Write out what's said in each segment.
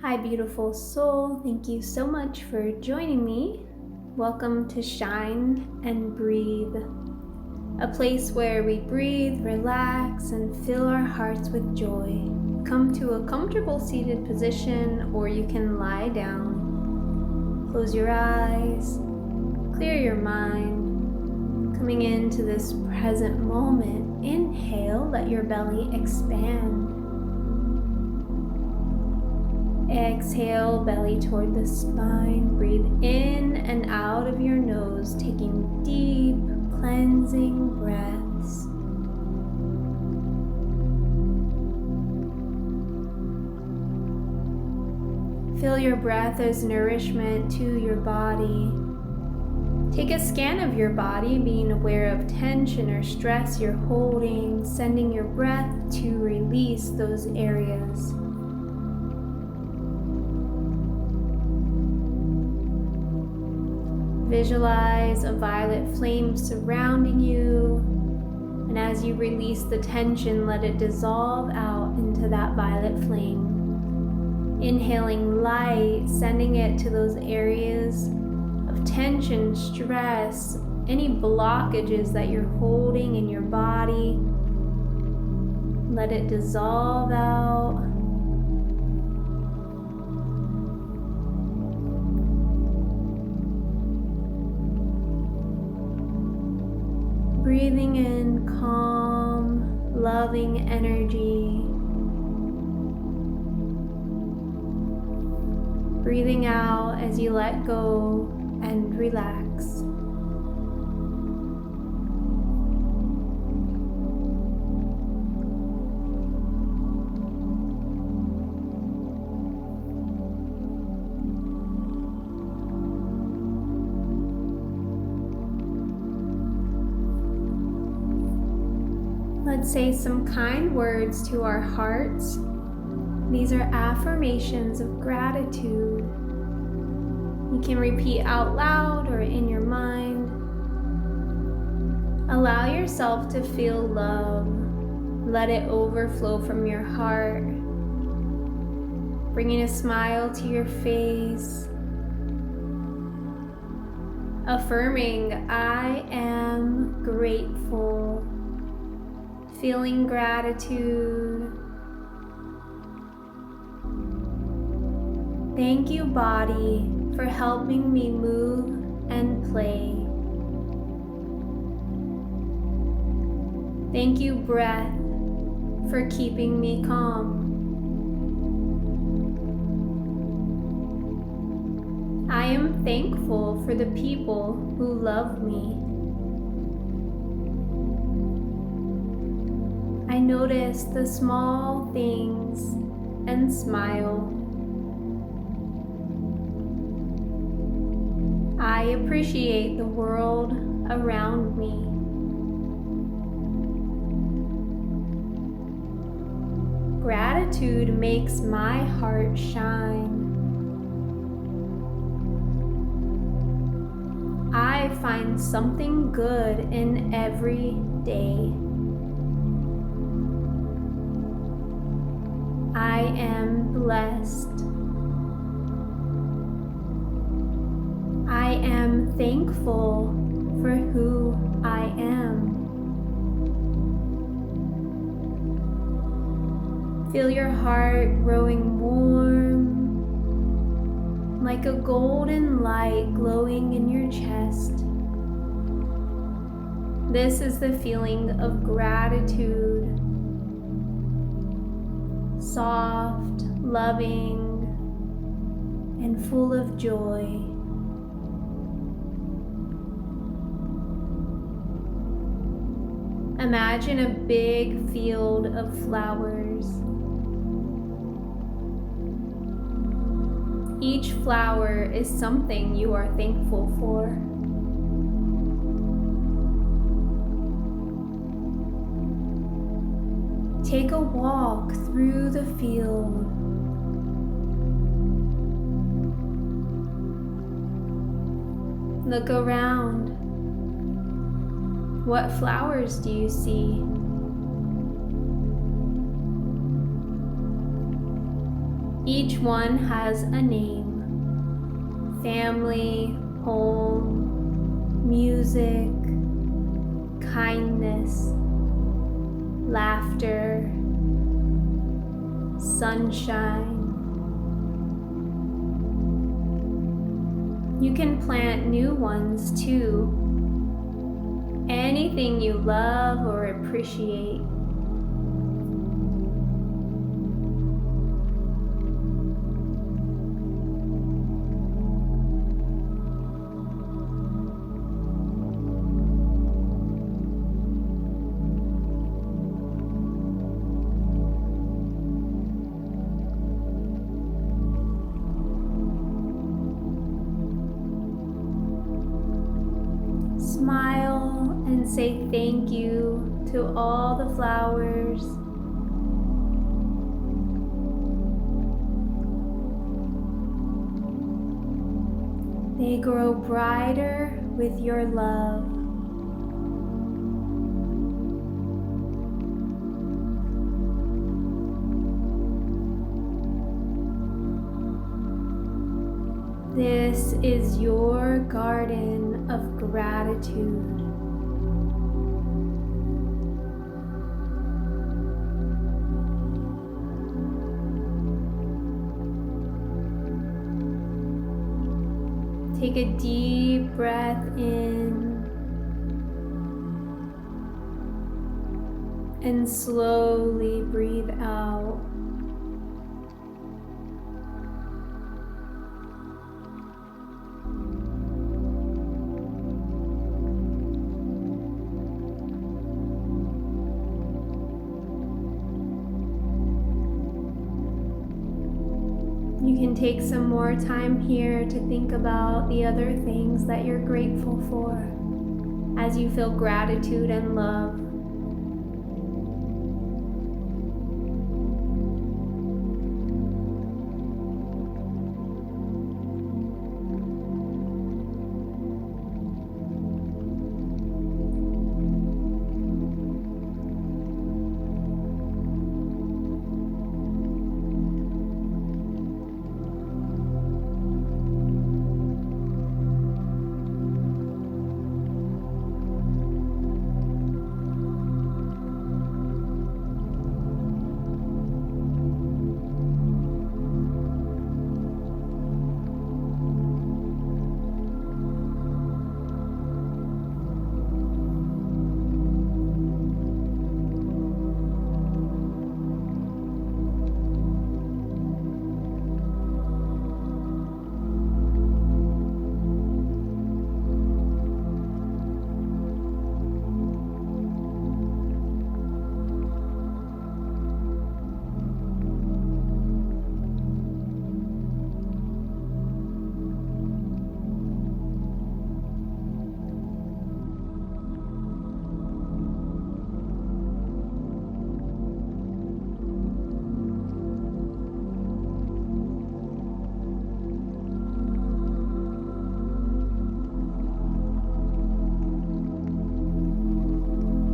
Hi, beautiful soul. Thank you so much for joining me. Welcome to Shine and Breathe, a place where we breathe, relax, and fill our hearts with joy. Come to a comfortable seated position, or you can lie down. Close your eyes, clear your mind. Coming into this present moment, inhale, let your belly expand. Exhale, belly toward the spine. Breathe in and out of your nose, taking deep, cleansing breaths. Feel your breath as nourishment to your body. Take a scan of your body, being aware of tension or stress you're holding, sending your breath to release those areas. Visualize a violet flame surrounding you, and as you release the tension, let it dissolve out into that violet flame. Inhaling light, sending it to those areas of tension, stress, any blockages that you're holding in your body. Let it dissolve out. Breathing in calm, loving energy. Breathing out as you let go and relax. Let's say some kind words to our hearts. These are affirmations of gratitude. You can repeat out loud or in your mind. Allow yourself to feel love. Let it overflow from your heart, bringing a smile to your face. Affirming, I am grateful. Feeling gratitude. Thank you, body, for helping me move and play. Thank you, breath, for keeping me calm. I am thankful for the people who love me. I notice the small things and smile. I appreciate the world around me. Gratitude makes my heart shine. I find something good in every day. I am blessed. I am thankful for who I am. Feel your heart growing warm, like a golden light glowing in your chest. This is the feeling of gratitude. Soft, loving, and full of joy. Imagine a big field of flowers. Each flower is something you are thankful for. Take a walk through the field. Look around. What flowers do you see? Each one has a name: family, home, music, kindness, laughter, sunshine. You can plant new ones too. Anything you love or appreciate. Smile and say thank you to all the flowers. They grow brighter with your love. This is your garden of gratitude. Take a deep breath in and slowly breathe out. You can take some more time here to think about the other things that you're grateful for as you feel gratitude and love.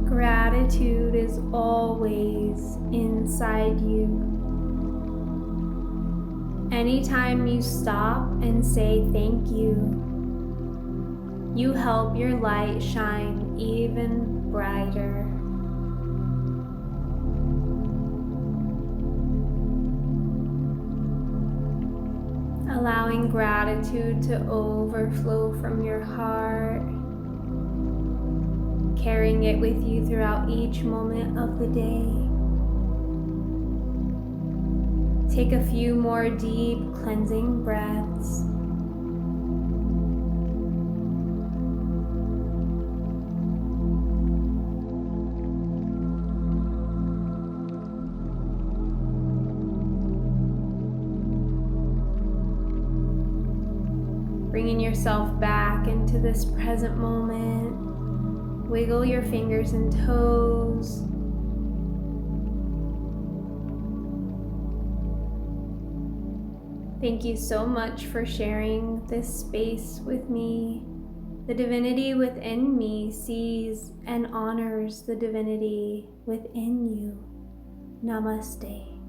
Gratitude is always inside you. Anytime you stop and say thank you, you help your light shine even brighter. Allowing gratitude to overflow from your heart, carrying it with you throughout each moment of the day. Take a few more deep cleansing breaths. Bringing yourself back into this present moment. Wiggle your fingers and toes. Thank you so much for sharing this space with me. The divinity within me sees and honors the divinity within you. Namaste.